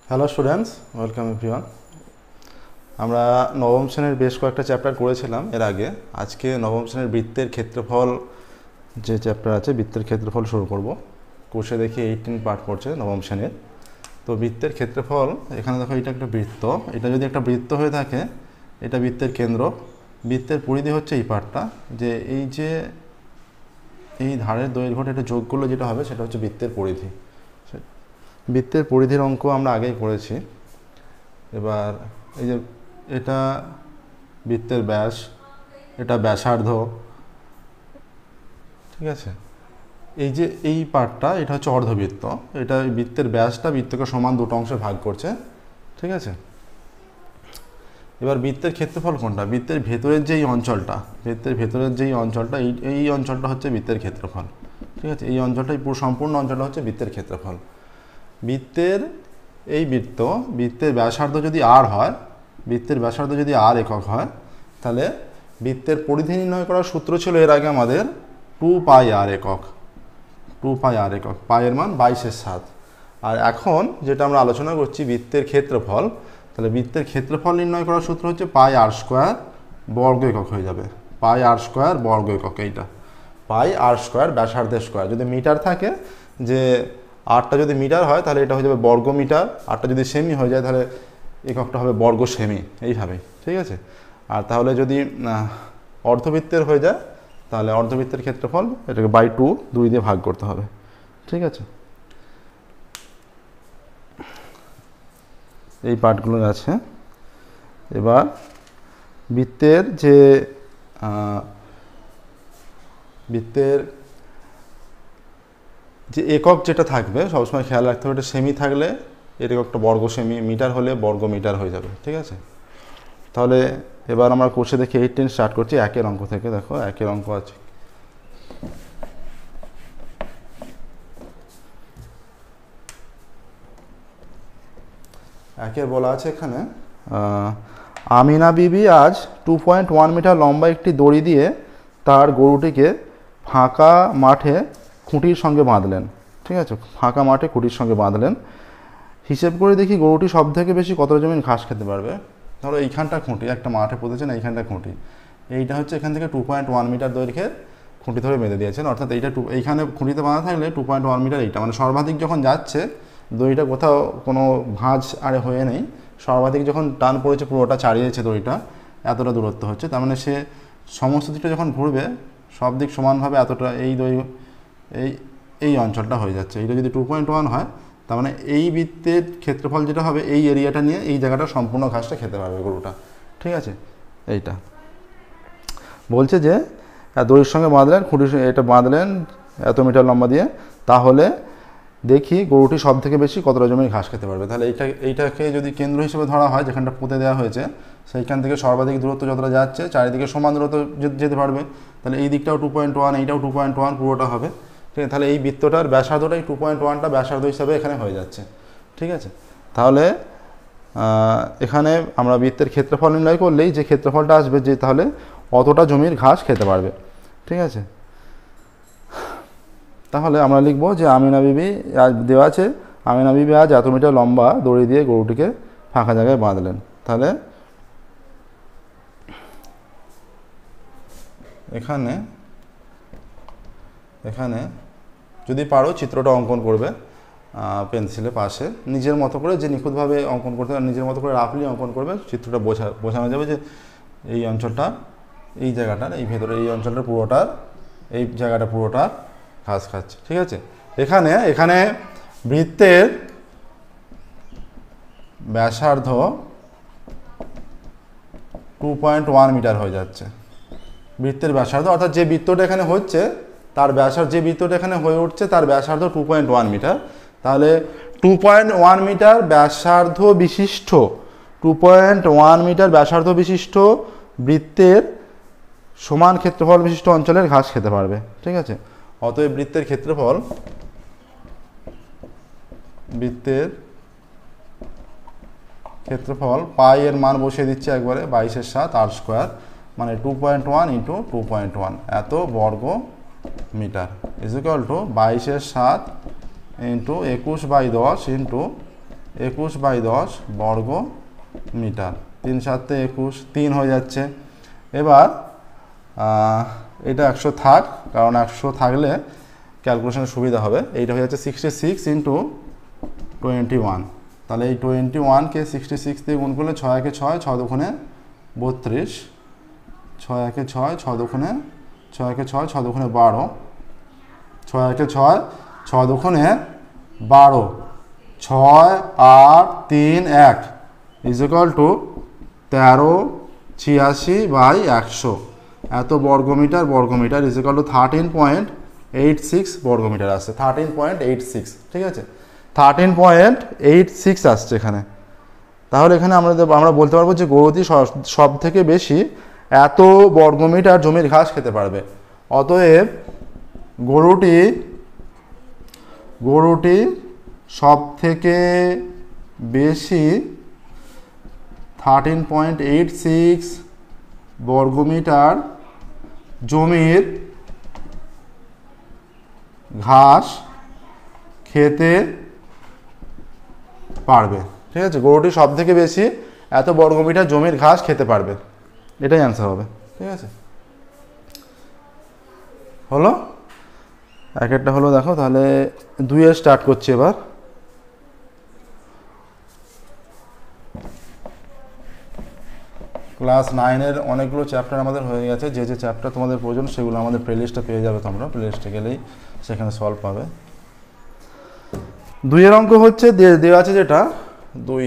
Hello students, welcome everyone. আমরা নবম শ্রেণীর বেশ কয়েকটা চ্যাপ্টার করেছিলাম এর আগে। আজকে নবম শ্রেণীর বৃত্তের ক্ষেত্রফল যে চ্যাপ্টার আছে, বৃত্তের ক্ষেত্রফল শুরু করব। কোষে দেখি 18 পার্ট পড়ছে নবম শ্রেণীর। তো বৃত্তের ক্ষেত্রফল, এখানে দেখো এটা একটা বৃত্ত। এটা যদি একটা বৃত্ত হয়ে থাকে, এটা বৃত্তের কেন্দ্র। বৃত্তের পরিধি হচ্ছে এই পার্টটা, যে এই ধারের দৈর্ঘ্যটা এটা যোগ করলে যেটা হবে সেটা হচ্ছে বৃত্তের পরিধি। বৃত্তের পরিধির অঙ্ক আমরা আগেই করেছি। এবার এই যে এটা বৃত্তের ব্যাস, এটা ব্যাসার্ধ, ঠিক আছে। এই যে এই পার্টটা, এটা হচ্ছে অর্ধবৃত্ত। এটা বৃত্তের ব্যাসটা বৃত্তকে সমান দুটো অংশে ভাগ করছে, ঠিক আছে। এবার বৃত্তের ক্ষেত্রফল কোনটা? বৃত্তের ভেতরের যেই অঞ্চলটা, এই অঞ্চলটা হচ্ছে বৃত্তের ক্ষেত্রফল, ঠিক আছে। এই অঞ্চলটাই সম্পূর্ণ অঞ্চলটা হচ্ছে বৃত্তের ক্ষেত্রফল। বৃত্তের বৃত্তের ব্যাসার্ধ যদি আর হয়, বৃত্তের ব্যাসার্ধ যদি আর একক হয়, তাহলে বৃত্তের পরিধি নির্ণয় করার সূত্র ছিল এর আগে আমাদের 2πr একক। পায়ের মান 22/7। আর এখন যেটা আমরা আলোচনা করছি বৃত্তের ক্ষেত্রফল, তাহলে বৃত্তের ক্ষেত্রফল নির্ণয় করার সূত্র হচ্ছে πr² বর্গ একক হয়ে যাবে। πr² বর্গ একক, এইটা πr² ব্যাসার্ধের স্কোয়ার। যদি মিটার থাকে, যে আরটা যদি মিটার হয় তাহলে এটা হয়ে যাবে বর্গ মিটার, আরটা যদি সেমি হয়ে যায় তাহলে এককটা হবে বর্গ সেমি, এইভাবেই, ঠিক আছে। আর তাহলে যদি অর্ধবৃত্তের হয়ে যায় তাহলে অর্ধবৃত্তের ক্ষেত্রফল এটাকে বাই 2 দিয়ে ভাগ করতে হবে, ঠিক আছে। এই পার্টগুলো আছে। এবার বৃত্তের যে একক যেটা থাকবে সবসময় খেয়াল রাখতে হবে, এটা সেমি থাকলে এর এককটা বর্গ সেমি, মিটার হলে বর্গ মিটার হয়ে যাবে, ঠিক আছে। তাহলে এবার আমরা কোষে দেখি 18 স্টার্ট করছি একের অঙ্ক থেকে। দেখো একের অঙ্ক আছে, একের বলা আছে এখানে, আমিনা বিবি আজ 2.1 মিটার লম্বা একটি দড়ি দিয়ে তার গরুটিকে ফাঁকা মাঠে খুঁটির সঙ্গে বাঁধলেন, ঠিক আছে। ফাঁকা মাঠে খুঁটির সঙ্গে বাঁধলেন। হিসেব করে দেখি গরুটি সব থেকে বেশি কতটা জমি ঘাস খেতে পারবে। ধরো এইখানটা খুঁটি, একটা মাঠে পুঁতেছেন, এইখানটা খুঁটি, এইটা হচ্ছে এখান থেকে 2.1 মিটার দৈর্ঘ্যের খুঁটি ধরে বেঁধে দিয়েছেন। অর্থাৎ এইখানে খুঁটিতে বাঁধা থাকলে 2.1 মিটার, এইটা মানে সর্বাধিক যখন যাচ্ছে দড়িটা, কোথাও কোনো ভাঁজ আরে হয়ে নেই, সর্বাধিক যখন টান পড়েছে পুরোটা ছাড়িয়েছে দড়িটা, এতটা দূরত্ব হচ্ছে। তার মানে সে সমস্ত দিকটা যখন ঘুরবে সব দিক সমানভাবে এতটা এই অঞ্চলটা হয়ে যাচ্ছে। এইটা যদি 2.1 হয়, তার মানে এই বৃত্তের ক্ষেত্রফল যেটা হবে, এই এরিয়াটা নিয়ে এই জায়গাটা সম্পূর্ণ ঘাসটা খেতে পারবে গরুটা, ঠিক আছে। এইটা বলছে যে দড়ির সঙ্গে বাঁধলেন, এটা বাঁধলেন এত মিটার লম্বা দিয়ে, তাহলে দেখি গরুটি সব থেকে বেশি কতটা জমির ঘাস খেতে পারবে। তাহলে এইটাকে যদি কেন্দ্র হিসেবে ধরা হয়, যেখানটা পুঁতে দেওয়া হয়েছে, সেইখান থেকে সর্বাধিক দূরত্ব যতটা যাচ্ছে চারিদিকে সমান দূরত্ব যেতে পারবে। তাহলে এই দিকটাও 2.1, এইটাও 2.1 পুরোটা হবে, ঠিক আছে। তাহলে এই বৃত্তটার ব্যাসার্ধটাই 2.1টা ব্যাসার্ধ হিসাবে এখানে হয়ে যাচ্ছে, ঠিক আছে। তাহলে এখানে আমরা বৃত্তের ক্ষেত্রফল নির্ণয় করলেই যে ক্ষেত্রফলটা আসবে, যে তাহলে অতটা জমির ঘাস খেতে পারবে, ঠিক আছে। তাহলে আমরা লিখব যে আমিনা বিবি আজ দেওয়া আছে, আমিনা বিবি আজ এত মিটার লম্বা দড়ি দিয়ে গরুটিকে ফাঁকা জায়গায় বাঁধলেন। তাহলে এখানে যদি পারো চিত্রটা অঙ্কন করবে পেন্সিলের পাশে, নিজের মতো করে, যে নিখুঁতভাবে অঙ্কন করতে নিজের মতো করে রাফলি অঙ্কন করবে, চিত্রটা বোঝানো যাবে যে এই অঞ্চলটা, এই জায়গাটার, এই ভেতরে এই অঞ্চলটা পুরোটার, এই জায়গাটা পুরোটার ঘাস খাচ্ছে, ঠিক আছে। এখানে বৃত্তের ব্যাসার্ধ 2.1 মিটার হয়ে যাচ্ছে। বৃত্তের ব্যাসার্ধ অর্থাৎ যে বৃত্তটা এখানে হচ্ছে তার ব্যাসার্ধ, যে বৃত্তটা এখানে হয়ে উঠছে তার ব্যাসার্ধ 2.1 মিটার। তাহলে 2.1 মিটার ব্যাসার্ধ বিশিষ্ট, 2.1 মিটার ব্যাসার্ধ বিশিষ্ট বৃত্তের সমান ক্ষেত্রফল বিশিষ্ট অঞ্চলের ঘাস খেতে পারবে, ঠিক আছে। অতএব বৃত্তের ক্ষেত্রফল, পাই এর মান বসিয়ে দিচ্ছে একবারে 22/7 r², মানে 2.1 × 2.1 এত বর্গ মিটার ইজ ইকুয়াল টু 22/7 × 21/10 × 21/10 বর্গ মিটার। 3 7 21, 3 হয়ে যাচ্ছে। এবার এটা 100 থাক, কারণ 100 থাকলে ক্যালকুলেশনের সুবিধা হবে। এইটা হয়ে যাচ্ছে 66 ইন্টু 21। তাহলে এই 21কে 66 দিয়ে গুণ করলে 6 একে 6, 6 দুগুণে 32, 6 একে 6, 6 দুগুণে 6 একে 6, 6 দুগুণে 12, 6 একে 6, 6 দুগুণে 12, 6 8 3 1 ইজ ইকুয়াল টু 1386/100। এত বর্গমিটার ইজ ইকুয়াল টু 13.86 বর্গমিটার আসছে। 13.86, ঠিক আছে, 13.86 আসছে এখানে। তাহলে এখানে আমরা বলতে পারবো যে গরুটি সব থেকে বেশি এত বর্গমিটার জমির ঘাস খেতে পারবে। অতএব গরুটি সব থেকে বেশি 13.86 বর্গমিটার জমির ঘাস খেতে পারবে। ঠিক আছে, গরুটি সব থেকে বেশি এত বর্গমিটার জমির ঘাস খেতে পারবে, এটাই অ্যান্সার হবে। ঠিক আছে, হলো এক একটা হলো। দেখো তাহলে 2 স্টার্ট করছি এবার। ক্লাস 9-এর অনেকগুলো চ্যাপ্টার আমাদের হয়ে গেছে। যে যে চ্যাপ্টার তোমাদের প্রয়োজন সেগুলো আমাদের প্লেলিস্টে পেয়ে যাবে, তোমরা প্লেলিস্টে গেলেই সেখানে সলভ পাবে। 2-এর অঙ্ক হচ্ছে দেওয়া আছে যেটা 2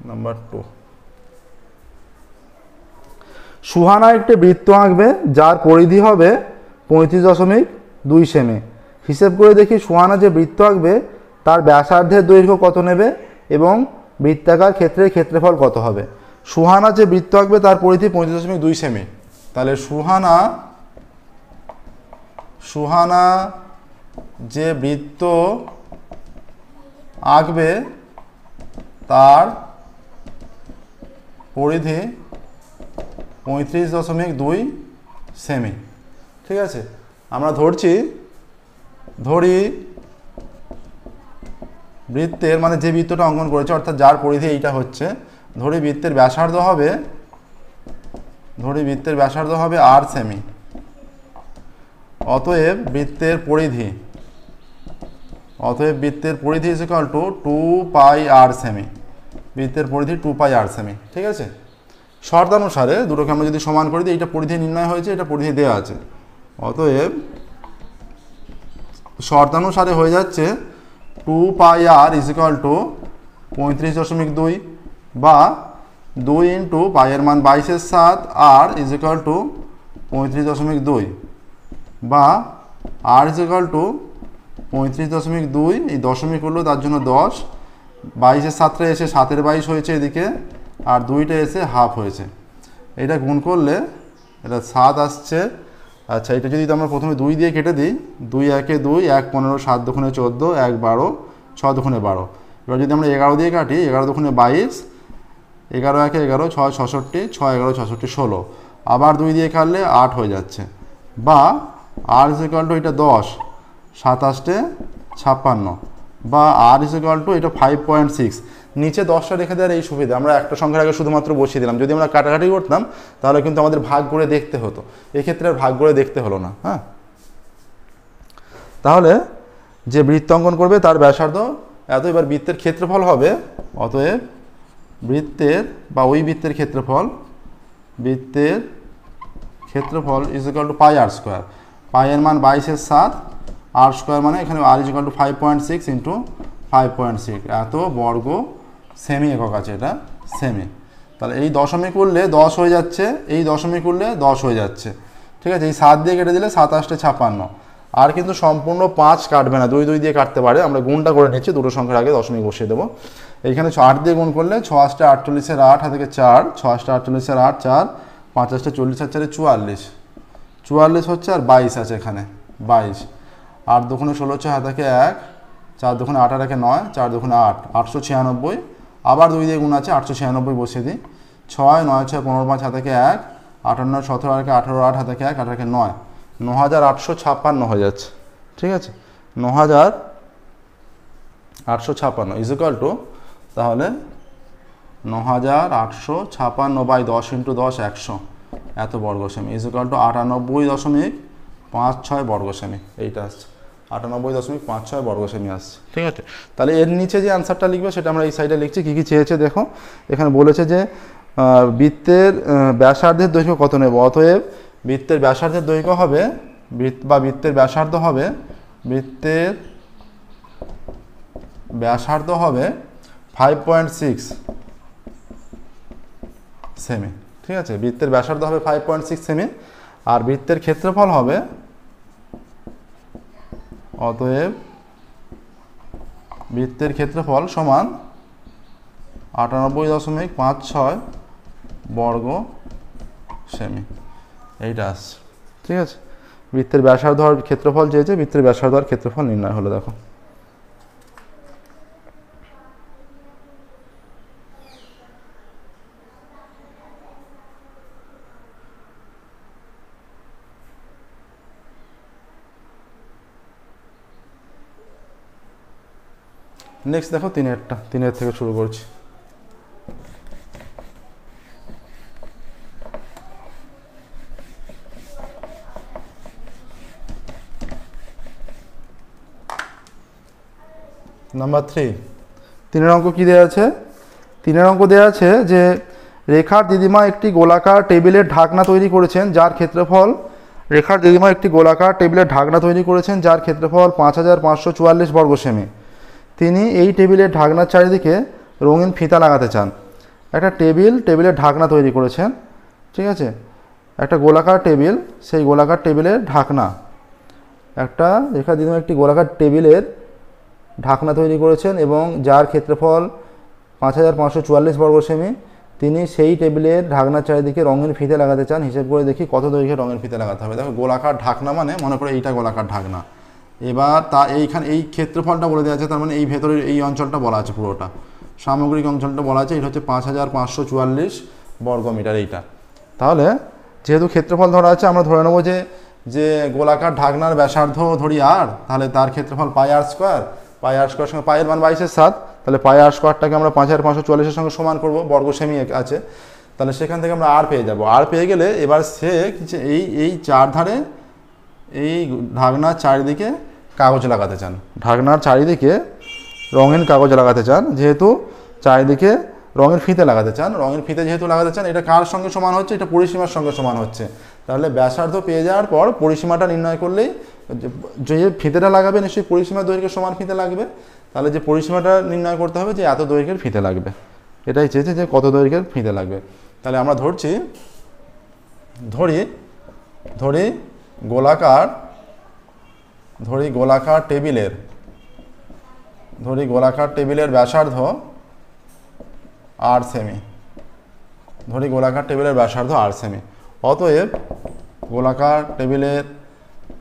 নাম্বার 2। সুহানা একটি বৃত্ত আঁকবে যার পরিধি হবে 35.2 সেমি। হিসেব করে দেখি সুহানা যে বৃত্ত আঁকবে তার ব্যাসার্ধের দৈর্ঘ্য কত নেবে এবং বৃত্তাকার ক্ষেত্রের ক্ষেত্রফল কত হবে। সুহানা যে বৃত্ত আঁকবে তার পরিধি 35.2 সেমি। তাহলে সুহানা যে বৃত্ত আঁকবে তার পরিধি 35.2 সেমি। ঠিক আছে, আমরা ধরি বৃত্তের মানে যে বৃত্তটা অঙ্কন করেছে অর্থাৎ যার পরিধি এইটা হচ্ছে, ধরি বৃত্তের ব্যাসার্ধ হবে 8 সেমি। অতএব বৃত্তের পরিধি is equal two 2πr semi. বৃত্তের পরিধি 2πr সেমি। ঠিক আছে, শর্তানুসারে দুটোকে আমরা যদি সমান করে দিই, এইটা পরিধি নির্ণয় হয়েছে, এটা পরিধি দেওয়া আছে। অতএব শর্তানুসারে হয়ে যাচ্ছে 2πr ইজ ইকুয়াল টু 35.2 বা 2 ইন্টু পাইয়ের মান 22/7 আর ইজ ইকুয়াল টু 35.2 বা আর ইজ ইকুয়াল টু 35.2। এই দশমিক হলো তার জন্য 10, 22/7 এসে 7/22 হয়েছে এদিকে, আর 2টা এসে হাফ হয়েছে। এটা গুণ করলে এটা 7 আসছে। আচ্ছা, এটা যদি আমরা প্রথমে 2 দিয়ে কেটে দিই, 2 একে 2, 1 15, 7 দুগুণে 14, 1 12, 6 দুগুণে 12। এবার যদি আমরা 11 দিয়ে কাটি, 11 দুগুণে 22, 11 একে 11, 6 66, 6 11 66 16। আবার 2 দিয়ে কাটলে 8 হয়ে যাচ্ছে, বা আর ইজ ইকুয়াল টু এটা 10, 27 56, বা আর ইজ ইকুয়াল টু এটা 5.6। নিচে 10টা রেখে দেওয়ার এই সুবিধা, আমরা একটা সংখ্যার আগে শুধুমাত্র বসিয়ে দিলাম। যদি আমরা কাটাকাটি করতাম তাহলে কিন্তু আমাদের ভাগ করে দেখতে হতো, এক্ষেত্রে আর ভাগ করে দেখতে হলো না। হ্যাঁ, তাহলে যে বৃত্ত অঙ্কন করবে তার ব্যাসার্ধ এত। এবার বৃত্তের ক্ষেত্রফল হবে, অতএব বৃত্তের ক্ষেত্রফল is equal to pi R square. পাইয়ের মান 22/7, আর স্কোয়ার মানে এখানে R is equal to 5.6 into 5.6। এত বর্গ সেমি একক আছে, এটা সেমি। তাহলে এই দশমিক করলে 10 হয়ে যাচ্ছে, এই দশমিক করলে 10 হয়ে যাচ্ছে। ঠিক আছে, এই 7 দিয়ে কেটে দিলে 7 8 56। আর কিন্তু সম্পূর্ণ 5 কাটবে না, 2 2 দিয়ে কাটতে পারে। আমরা গুণটা করে নিচ্ছি, দুটো সংখ্যার আগে দশমিক বসিয়ে দেবো। এইখানে 8 দিয়ে গুণ করলে 6 8 48 8 হাতে 4, 6 8 48 8 4, 5 8 40 4 44, 44 হচ্ছে, আর 22 আছে এখানে 22, 8 দুগুণে 16 6 হাতে 1, 4 দুগুণে 8 আর 9, 4 দুগুণে 8, 896। আবার 2 দিয়ে গুণ আছে, 896 বসিয়ে দিই। 6 9 6 15 5 হাতে 1, 8 9 17 আর 18 8 হাতে 1 8 9, 9856 হয়ে যাচ্ছে। ঠিক আছে, 9856 ইজ ইকুয়াল টু তাহলে 9856 ইন্টু 10 100 এত বর্গ সেমি ইজ ইকুয়াল টু 98.56 বর্গ সেমি। এইটা আসছে 98.56 বর্গ সেমি আসছে। ঠিক আছে, তাহলে এর নিচে যে অ্যান্সারটা লিখবে সেটা আমরা এই সাইডে লিখছি। কী কী চেয়েছে দেখো, এখানে বলেছে যে বৃত্তের ব্যাসার্ধের দৈর্ঘ্য কত নেব। অতএব বৃত্তের ব্যাসার্ধের দৈর্ঘ্য হবে বৃত্তের ব্যাসার্ধ হবে 5.6 সেমি। ঠিক আছে, বৃত্তের ব্যাসার্ধ হবে 5.6 সেমি আর বৃত্তের ক্ষেত্রফল হবে, অতএব বৃত্তের ক্ষেত্রফল সমান 98.56 বর্গ সেমি। এইটা আসছে। ঠিক আছে, বৃত্তের ব্যাসার্ধ আর ক্ষেত্রফল চেয়েছে, বৃত্তের ব্যাসার্ধ আর ক্ষেত্রফল নির্ণয় হলো। দেখো নেক্সট দেখো তিনের থেকে শুরু করছি। নাম্বার 3, 3 অঙ্ক কি দেওয়া আছে? 3 অঙ্ক দেওয়া আছে যে রেখার দিদিমা একটি গোলাকার টেবিলের ঢাকনা তৈরি করেছেন যার ক্ষেত্রফল 5544 বর্গ সেমি। তিনি এই টেবিলের ঢাকনার চারিদিকে রঙিন ফিতা লাগাতে চান। একটা টেবিলের ঢাকনা তৈরি করেছেন। ঠিক আছে, একটা গোলাকার টেবিল, সেই গোলাকার টেবিলের ঢাকনা, একটা রেখার দিদিমা একটি গোলাকার টেবিলের ঢাকনা তৈরি করেছেন এবং যার ক্ষেত্রফল 5544 বর্গ সেমি। তিনি সেই টেবিলের ঢাকনার চারিদিকে রঙিন ফিতে লাগাতে চান। হিসেব করে দেখি কত দৈর্ঘ্যে রঙিন ফিতে লাগাতে হবে। দেখো গোলাকার ঢাকনা মানে মনে করে এইটা গোলাকার ঢাকনা। এবার এইখানে এই ক্ষেত্রফলটা বলে দেওয়া আছে, তার মানে এই ভেতরের এই অঞ্চলটা বলা আছে, পুরোটা সামগ্রিক অঞ্চলটা বলা আছে। এটা হচ্ছে 5544 বর্গমিটার এইটা। তাহলে যেহেতু ক্ষেত্রফল ধরা আছে, আমরা ধরে নেবো যে গোলাকার ঢাকনার ব্যাসার্ধ ধরি আর, তাহলে তার ক্ষেত্রফল πr স্কোয়ার সঙ্গে পায়ের মান 22/7, তাহলে πr স্কোয়ারটাকে আমরা 5544 সঙ্গে সমান করব, বর্গ সেমি আছে। তাহলে সেখান থেকে আমরা আর পেয়ে যাব। আর পেয়ে গেলে এবার সে এই চার ধারে এই ঢাকনার চারিদিকে কাগজ লাগাতে চান, ঢাকনার চারিদিকে রঙিন কাগজ লাগাতে চান। যেহেতু চারিদিকে রঙের ফিতে লাগাতে চান, রঙের ফিতে যেহেতু লাগাতে চান, এটা কার সঙ্গে সমান হচ্ছে? এটা পরিসীমার সঙ্গে সমান হচ্ছে। তাহলে ব্যাসার্ধ পেয়ে যাওয়ার পর পরিসীমাটা নির্ণয় করলেই, যে ফিতেটা লাগাবে নিশ্চয়ই পরিসীমার দৈর্ঘ্যের সমান ফিতে লাগবে। তাহলে যে পরিসীমাটা নির্ণয় করতে হবে যে এত দৈর্ঘ্যের ফিতে লাগবে, এটাই চেয়েছে যে কত দৈর্ঘ্যের ফিতে লাগবে। তাহলে আমরা ধরি গোলাকার টেবিলের ব্যাসার্ধ 8 সেমি। অতএব গোলাকার টেবিলের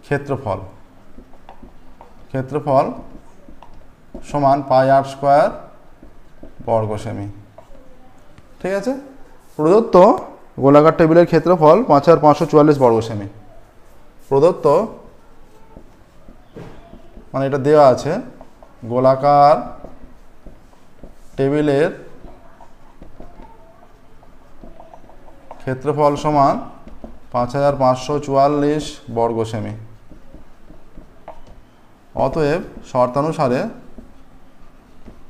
ক্ষেত্রফল সমান πr স্কোয়ার বর্গ সেমি। ঠিক আছে, প্রদত্ত গোলাকার টেবিলের ক্ষেত্রফল 5544 বর্গ সেমি। প্রদত্ত মানে এটা দেওয়া আছে, গোলাকার টেবিলের ক্ষেত্রফল সমান 5544 বর্গ সেমি। অতএব শর্তানুসারে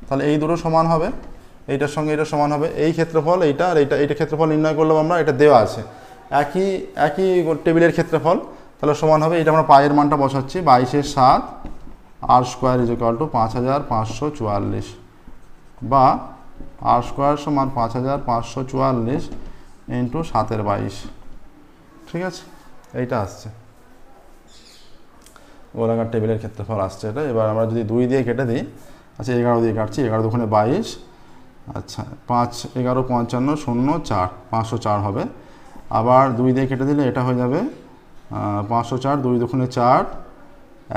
তাহলে এই দুটো সমান হবে, এইটার সঙ্গে এটা সমান হবে। এই ক্ষেত্রফল এইটা আর এইটা ক্ষেত্রফল নির্ণয় করলাম আমরা, এটা দেওয়া আছে একই টেবিলের ক্ষেত্রফল, তাহলে সমান হবে। এটা আমরা পায়ের মানটা বসাচ্ছি, 22/7 আর স্কোয়ার ইজ ইকুয়াল টু 5544, বা আর স্কোয়ার সমান 5544 ইন্টু 7/22। ঠিক আছে, এইটা আসছে গোলাকার টেবিলের ক্ষেত্রফল আসছে এটা। এবার আমরা যদি 2 দিয়ে কেটে দিই, আচ্ছা 11 দিয়ে কাটছি, 11 দুগুণে 22, আচ্ছা 5 11 55 0 4, 504 হবে। আবার 2 দিয়ে কেটে দিলে এটা হয়ে যাবে 504, 2 দুগুণে 4,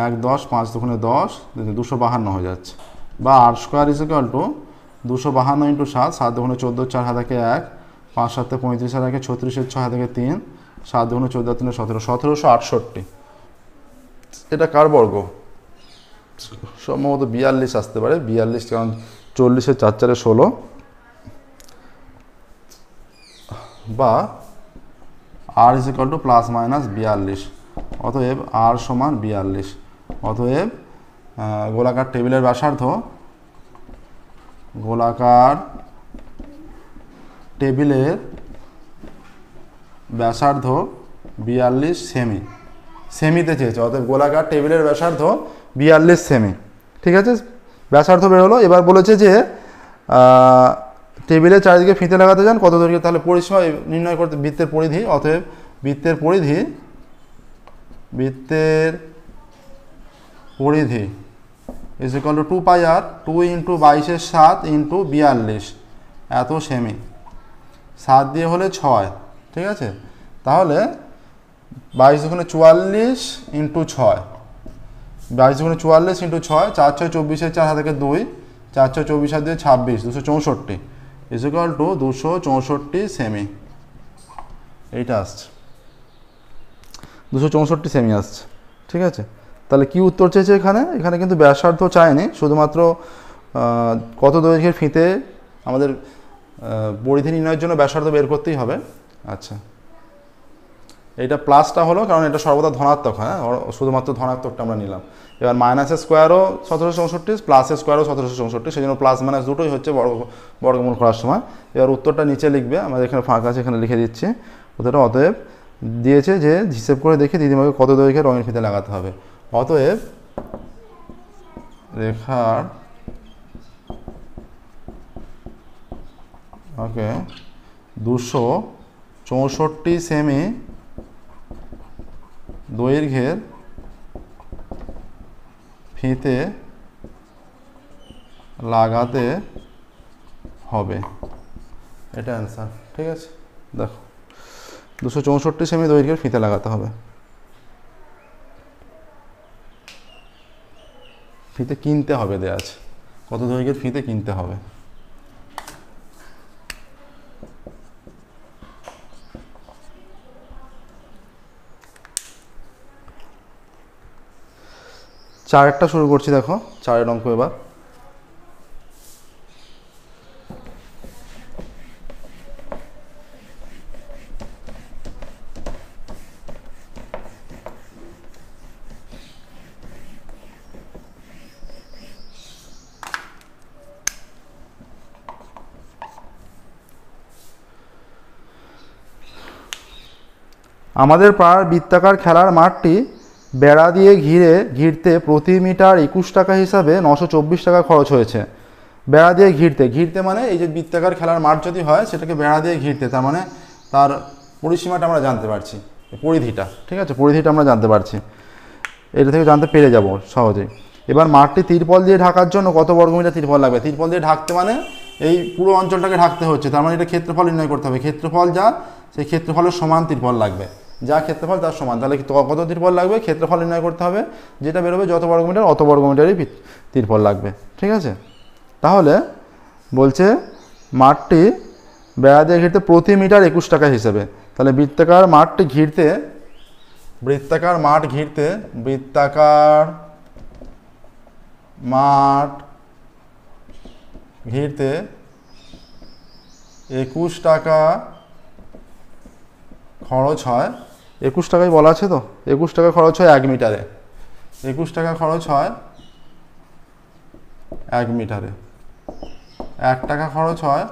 1 10, 5 দুগুণে 10, 252 হয়ে যাচ্ছে। বা R square is equal to 252 into 7, 7 দুগুণে 14, 4 হাতে 1, 5 7 35 হাতে 36, 6 হাতে 3, 7 দুগুণে 14 3 17, 1768। এটা কার বর্গ? সম্ভবত 42 আসতে পারে, 42, কারণ 40-এর 4 4 16 বা R is equal to plus minus 42। অতএব আর সমান 42। অতএব গোলাকার টেবিলের ব্যাসার্ধ, গোলাকার টেবিলের ব্যাসার্ধ 42 সেমি। সেমিতে চেয়েছে, অতএব গোলাকার টেবিলের ব্যাসার্ধ 42 সেমি। ঠিক আছে, ব্যাসার্ধ বেরোলো। এবার বলেছে যে টেবিলের চারিদিকে ফিতে লাগাতে যান কত দৈর্ঘ্য, তাহলে পরিসীমা নির্ণয় করতে বৃত্তের পরিধি। অতএব বৃত্তের পরিধি is equal to 2 pi R 2 into 22-এর 7 ইন্টু 42 এত সেমি। 7 দিয়ে হলে 6। ঠিক আছে, তাহলে 22 দুগুণে 44 ইন্টু 6, 22 দুগুণে 44 ইন্টু 6, 4 6 24-এর 4 হাতে 2, 4 6 24 হাত দিয়ে 26, 264 ইজ ইকুয়াল টু 264 সেমি। এইটা আসছে 264 সেমি আসছে। ঠিক আছে, তাহলে কি উত্তর চেয়েছে এখানে? এখানে কিন্তু ব্যাসার্ধ চায়নি, শুধুমাত্র কত দৈর্ঘ্যের ফিতে আমাদের পরিধি নির্ণয়ের জন্য ব্যাসার্ধ বের করতেই হবে। আচ্ছা, এইটা প্লাসটা হলো কারণ এটা সর্বদা ধনাত্মক, হ্যাঁ, শুধুমাত্র ধনাত্মকটা আমরা নিলাম। এবার মাইনাসের স্কোয়ারও 1764, প্লাসের স্কোয়ারও 1764, সেই জন্য প্লাস মাইনাস দুটোই হচ্ছে বর্গমূল করার সময়। এবার উত্তরটা নিচে লিখবে, আমাদের এখানে ফাঁকা আছে, এখানে লিখে দিচ্ছি উত্তরটা। অতএব দিয়েছে যে হিসেব করে দেখি দিদিমাকে কত দৈর্ঘ্যের রঙের ফিতে লাগাতে হবে। অতএব রেখার ওকে 264 সেমি দৈর্ঘ্যের ফিতে লাগাতে হবে, এটা অ্যান্সার। ঠিক আছে, দেখো 264 সেমি দৈর্ঘ্যের ফিতে লাগাতে হবে। ফিতে কিনতে হবে দেয়া আছে, কত দৈর্ঘ্যের ফিতে কিনতে হবে। চারেরটা শুরু করছি, দেখো 4 অঙ্ক এবার। আমাদের পাড়ার বৃত্তাকার খেলার মাঠটি বেড়া দিয়ে ঘিরতে প্রতি মিটার 21 টাকা হিসাবে 924 টাকা খরচ হয়েছে। বেড়া দিয়ে ঘিরতে মানে এই যে বৃত্তাকার খেলার মাঠ যদি হয় সেটাকে বেড়া দিয়ে ঘিরতে, তার মানে তার পরিসীমাটা আমরা জানতে পারছি, পরিধিটা। ঠিক আছে, পরিধিটা আমরা জানতে পারছি, এটা থেকে জানতে পেরে যাব সহজেই। এবার মাঠটি তিরপল দিয়ে ঢাকার জন্য কত বর্গমিটার তিরপল লাগবে? তিরপল দিয়ে ঢাকতে মানে এই পুরো অঞ্চলটাকে ঢাকতে হচ্ছে, তার মানে এটা ক্ষেত্রফল নির্ণয় করতে হবে। ক্ষেত্রফল যা, সেই ক্ষেত্রফলের সমান তিরপল লাগবে, যা ক্ষেত্রফল তার সমান। তাহলে কত তিরপল লাগবে? ক্ষেত্রফল নির্ণয় করতে হবে, যেটা বেরোবে যত বর্গমিটার অত বর্গমিটারই তিরপল লাগবে। ঠিক আছে, তাহলে বলছে মাঠটি বেড়া দিয়ে ঘিরতে প্রতি মিটার 21 টাকা হিসেবে। তাহলে বৃত্তাকার মাঠ ঘিরতে 21 টাকা খরচ হয়। 21 টাকাই বলা আছে তো, 21 টাকা খরচ হয় 1 মিটারে। 21 টাকা খরচ হয় 1 মিটারে। 1 টাকা খরচ হয়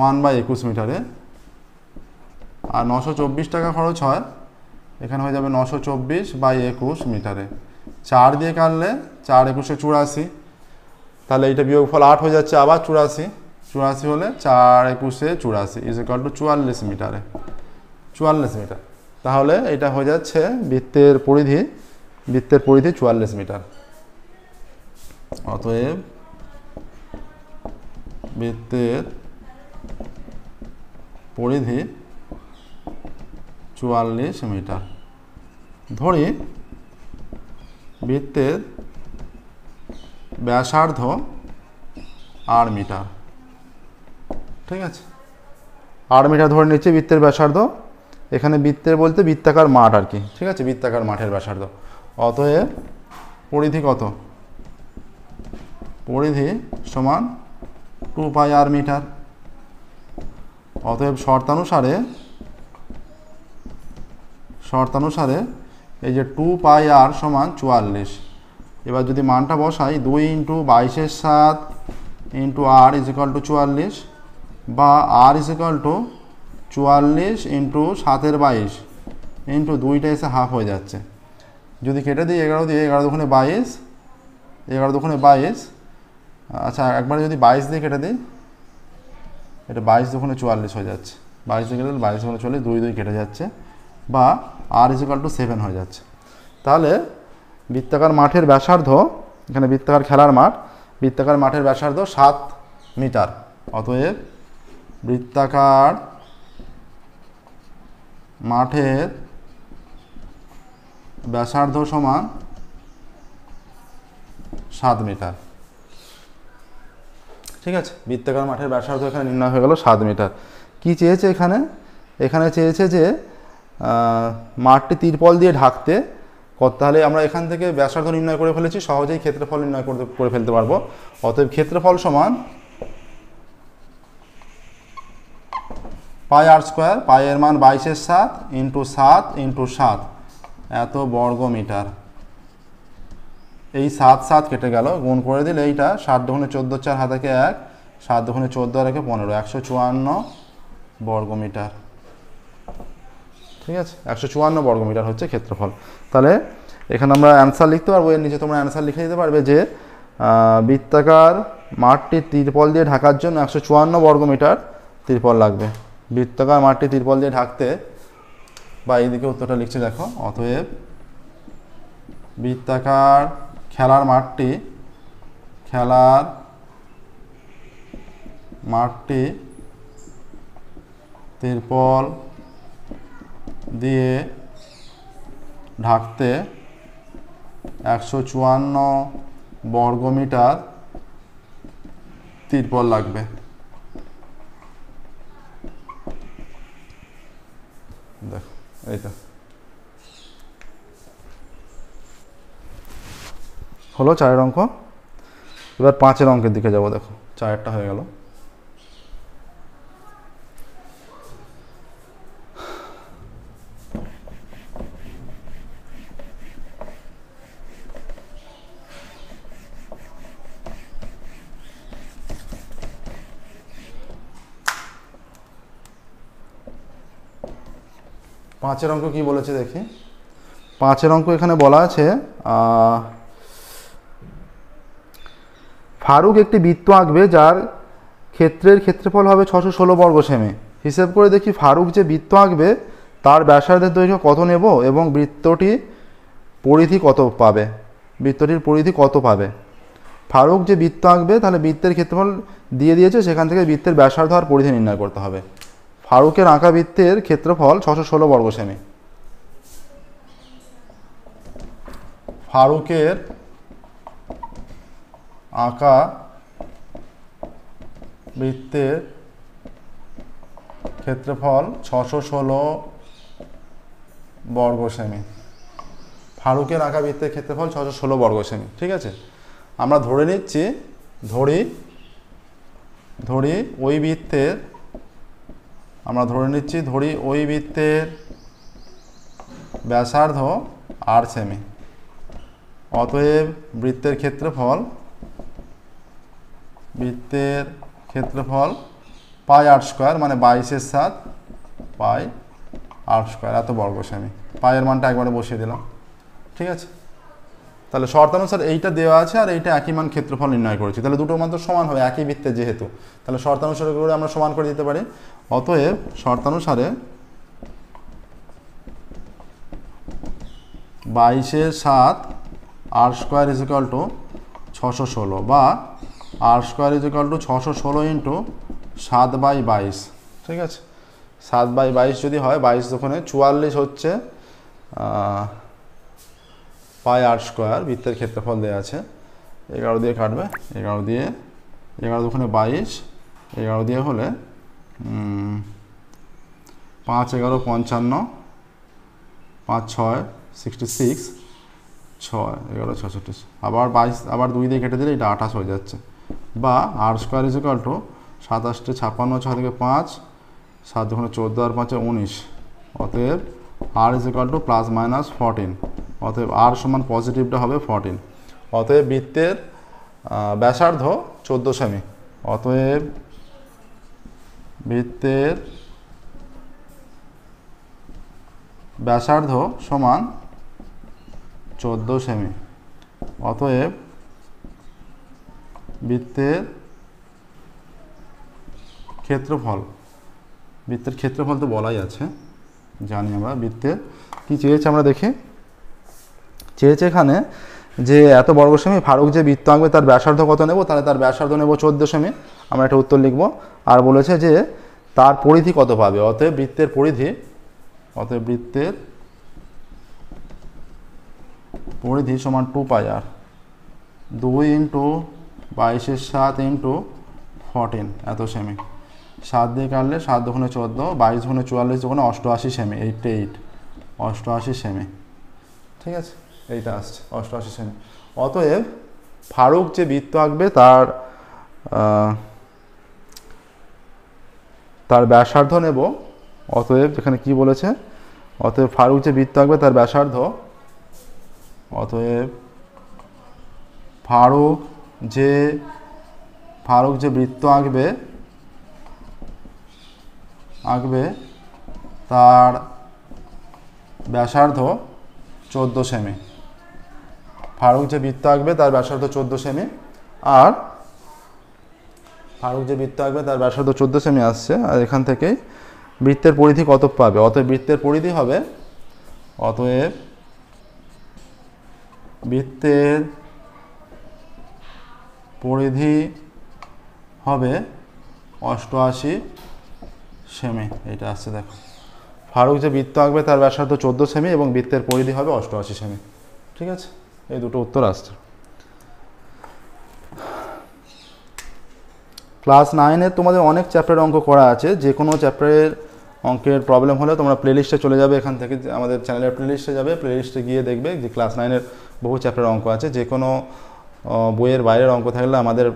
1/21 মিটারে। আর 924 টাকা খরচ হয়, এখানে হয়ে যাবে 924/21 মিটারে। 4 দিয়ে কাটলে 4 21 84, তাহলে এইটা বিয়োগফল 8 হয়ে যাচ্ছে, আবার 84 হলে 4 21 84 ইজ ইকুয়াল টু 44 মিটারে। 44 মিটার। তাহলে এটা হয়ে যাচ্ছে বৃত্তের পরিধি 44 মিটার। অতএব বৃত্তের পরিধি 44 মিটার। ধরি বৃত্তের ব্যাসার্ধ 8 মিটার। ঠিক আছে, 8 মিটার ধরে নিচ্ছে বৃত্তের ব্যাসার্ধ। এখানে বৃত্তের বলতে বৃত্তাকার মাঠ আর কি। ঠিক আছে, বৃত্তাকার মাঠের ব্যাসার্ধ। অতএব পরিধি কত? পরিধি সমান 2 পাই আর মিটার। অতএব শর্তানুসারে এই যে 2 পাই আর সমান 44। এবার যদি মানটা বসাই 2 into 22 7 into R is equal to 44, বা R is equal to 44 into 7 22 into 2টা এসে হাফ হয়ে যাচ্ছে। যদি কেটে দিই 11 দিয়ে, 11 দুগুণে 22, 11 দুগুণে 22, আচ্ছা একবারে যদি 22 দিয়ে কেটে দিই, এটা 22 দুগুণে 44 হয়ে যাচ্ছে। 22 দিয়ে কেটে দিলে 22 দুগুণে 44, 2 2 কেটে যাচ্ছে, বা আর ইজ ইকাল টু 7 হয়ে যাচ্ছে। তাহলে বৃত্তাকার মাঠের ব্যাসার্ধ, এখানে বৃত্তাকার খেলার মাঠ, বৃত্তাকার মাঠের ব্যাসার্ধ 7 মিটার। অতএব বৃত্তাকার মাঠের ব্যাসার্ধ সমান 7 মিটার। ঠিক আছে, বৃত্তাকার মাঠের ব্যাসার্ধ এখানে নির্ণয় হয়ে গেল 7 মিটার। কি চেয়েছে এখানে? এখানে চেয়েছে যে মাঠটি তিরপল দিয়ে ঢাকতে, তাহলে আমরা এখান থেকে ব্যাসার্ধ নির্ণয় করে ফেলেছি, সহজেই ক্ষেত্রফল নির্ণয় করে ফেলতে পারবো। অতএব ক্ষেত্রফল সমান পাই আর স্কোয়ার, পাই এর মান 22 7 ইন্টু 7 ইন্টু 7 এত বর্গ মিটার। এই 7 7 কেটে গেল, গুণ করে দিলে এইটা 7 দুগুণে 14, 4 হাতে 1, 7 দুগুণে 14 আর 15, 154 বর্গ মিটার। ঠিক আছে, 154 বর্গ মিটার হচ্ছে ক্ষেত্রফল। তাহলে এখানে আমরা অ্যান্সার লিখতে পারবো, এর নিচে তোমরা অ্যান্সার লিখে দিতে পারবে যে বৃত্তাকার মাঠটি তিরপল দিয়ে ঢাকার জন্য 154 বর্গ মিটার তিরপল লাগবে। বৃত্তাকার মাঠটি তিরপল দিয়ে ঢাকতে, বা এইদিকে উত্তরটা লিখছে দেখো, অতএব বৃত্তাকার খেলার মাঠটি তিরপল দিয়ে ঢাকতে 154 বর্গ মিটার তিরপল লাগবে। দেখো এইটা হলো 4 অঙ্ক। এবার 5 অঙ্কের দিকে যাব। দেখো 4টা হয়ে গেল। পাঁচের অঙ্ক কি বলেছে দেখি। 5 অঙ্ক এখানে বলা আছে, ফারুক একটি বৃত্ত আঁকবে যার ক্ষেত্রের ক্ষেত্রফল হবে 616 বর্গ সেমি। হিসেব করে দেখি ফারুক যে বৃত্ত আঁকবে তার ব্যাসার্ধের দৈর্ঘ্য কত নেব এবং বৃত্তটির পরিধি কত পাবে। ফারুক যে বৃত্ত আঁকবে, তাহলে বৃত্তের ক্ষেত্রফল দিয়ে দিয়েছে, সেখান থেকে বৃত্তের ব্যাসার্ধ আর পরিধি নির্ণয় করতে হবে। ফারুকের আঁকা বৃত্তের ক্ষেত্রফল 616 বর্গ সেমি। ফারুকের আঁকা বৃত্তের ক্ষেত্রফল 616 বর্গ সেমি। ফারুকের আঁকা বৃত্তের ক্ষেত্রফল 616 বর্গ সেমি। ঠিক আছে, আমরা ধরে নিচ্ছি, ধরি ওই বৃত্তের ব্যাসার্ধ 8 সেমি। অতএব বৃত্তের ক্ষেত্রফল পাই আর স্কোয়ার, মানে 22 7 পাই আর স্কোয়ার এত বর্গ সেমি। পায়ের মানটা একবারে বসিয়ে দিলাম। ঠিক আছে, তাহলে শর্তানুসারে এইটা দেওয়া আছে আর এইটা একই মান ক্ষেত্রফল নির্ণয় করেছি, তাহলে দুটোর মান তো সমান হবে একই বৃত্তে যেহেতু, তাহলে শর্তানুসারে করে আমরা সমান করে দিতে পারি। অতএব শর্তানুসারে 22 7 R square is equal to 616, বা R square is equal to 616 into 7/22। ঠিক আছে, 7/22 যদি হয়, 22 দোকানে 44 হচ্ছে পাই আর স্কোয়ার। বৃত্তের ক্ষেত্রফল দেওয়া আছে, 11 দিয়ে কাটবে, 11 দিয়ে 11 দোকানে 22, 11 দিয়ে হলে 5 11 55, 5 6 66, 6 11 66, আবার 22, আবার 2 দিয়ে কেটে দিলে এটা 28 হয়ে যাচ্ছে। বা R square is equal two 27 56 6 থেকে 5, 7 দুগুণে 14 আর 5 19, অতএব R is equal to plus minus 14, অতএব আর সমান পজিটিভটা হবে 14। অতএব বৃত্তের ব্যাসার্ধ 14 সেমি, অতএব বৃত্তের ব্যাসার্ধ সমান 14 সেমি, অতএব বৃত্তের ক্ষেত্রফল, বৃত্তের ক্ষেত্রফল তো বলাই আছে, জানি আমরা। বৃত্তের কি চেয়েছে আমরা দেখি, চেয়েছে এখানে যে এত বর্গ সেমি ফারুক যে বৃত্ত আঁকবে তার ব্যাসার্ধ কত নেব, তাহলে তার ব্যাসার্ধ নেব 14 সেমি, আমরা একটা উত্তর লিখব। আর বলেছে যে তার পরিধি কত পাবে, অতএব বৃত্তের পরিধি, অতএব বৃত্তের পরিধি সমান 2 পাই আর, 2 ইন্টু 22 7 ইন্টু 14 এত সেমি, 7 দিয়ে কাটলে 7 দুগুণে 14, 22 দুগুণে 44 দুগুণে 88 সেমি, 88 88 সেমি, ঠিক আছে, এইটা আসছে 88 সেমি। অতএব ফারুক যে বৃত্ত আঁকবে তার ব্যাসার্ধ নেব, অতএব যেখানে কি বলেছে, অতএব ফারুক যে বৃত্ত আঁকবে তার ব্যাসার্ধ, অতএব ফারুক যে বৃত্ত আঁকবে তার ব্যাসার্ধ 14 সেমি, ফারুক যে বৃত্ত আঁকবে তার ব্যাসার্ধ 14 সেমি, আর ফারুক যে বৃত্ত আঁকবে তার ব্যাসার্ধ 14 সেমি আসছে। আর এখান থেকেই বৃত্তের পরিধি কত পাবে, অতএব বৃত্তের পরিধি হবে, অতএব বৃত্তের পরিধি হবে 88 সেমি, এটা আসছে দেখো। ফারুক যে বৃত্ত আঁকবে তার ব্যাসার্ধ 14 সেমি এবং বৃত্তের পরিধি হবে 88 সেমি, ঠিক আছে, এই দুটো উত্তর আসছে। ক্লাস 9-এ তোমাদের অনেক চ্যাপ্টারের অঙ্ক করা আছে, যে কোনো চ্যাপ্টারের অঙ্কের প্রবলেম হলে তোমরা প্লেলিস্টে চলে যাবে, এখান থেকে আমাদের চ্যানেলের প্লেলিস্টে যাবে, প্লেলিস্টে গিয়ে দেখবে যে ক্লাস 9-এর বহু চ্যাপ্টারের অঙ্ক আছে। যে কোনো বইয়ের বাইরের অঙ্ক থাকলে আমাদের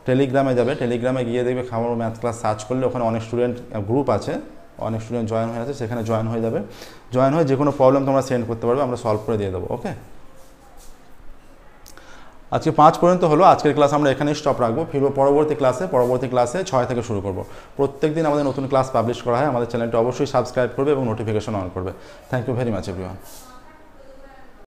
টেলিগ্রামে যাবে, টেলিগ্রামে গিয়ে দেখবে খামার ম্যাথ ক্লাস সার্চ করলে ওখানে অনেক স্টুডেন্ট গ্রুপ আছে, অনেক স্টুডেন্ট জয়েন হয়ে আছে, সেখানে জয়েন হয়ে যাবে। জয়েন হয়ে যে কোনো প্রবলেম তোমরা সেন্ড করতে পারবে, আমরা সলভ করে দিয়ে দেবো। ওকে, আজকে 5 পর্যন্ত হলো। আজকের ক্লাস আমরা এখানেই স্টপ রাখবো, ফিরবো পরবর্তী ক্লাসে 6 থেকে শুরু করব। প্রত্যেক দিন আমাদের নতুন ক্লাস পাবলিশ করা হয়, আমাদের চ্যানেলটি অবশ্যই সাবস্ক্রাইব করবে এবং নোটিফিকেশন অন করবে। Thank you very much everyone.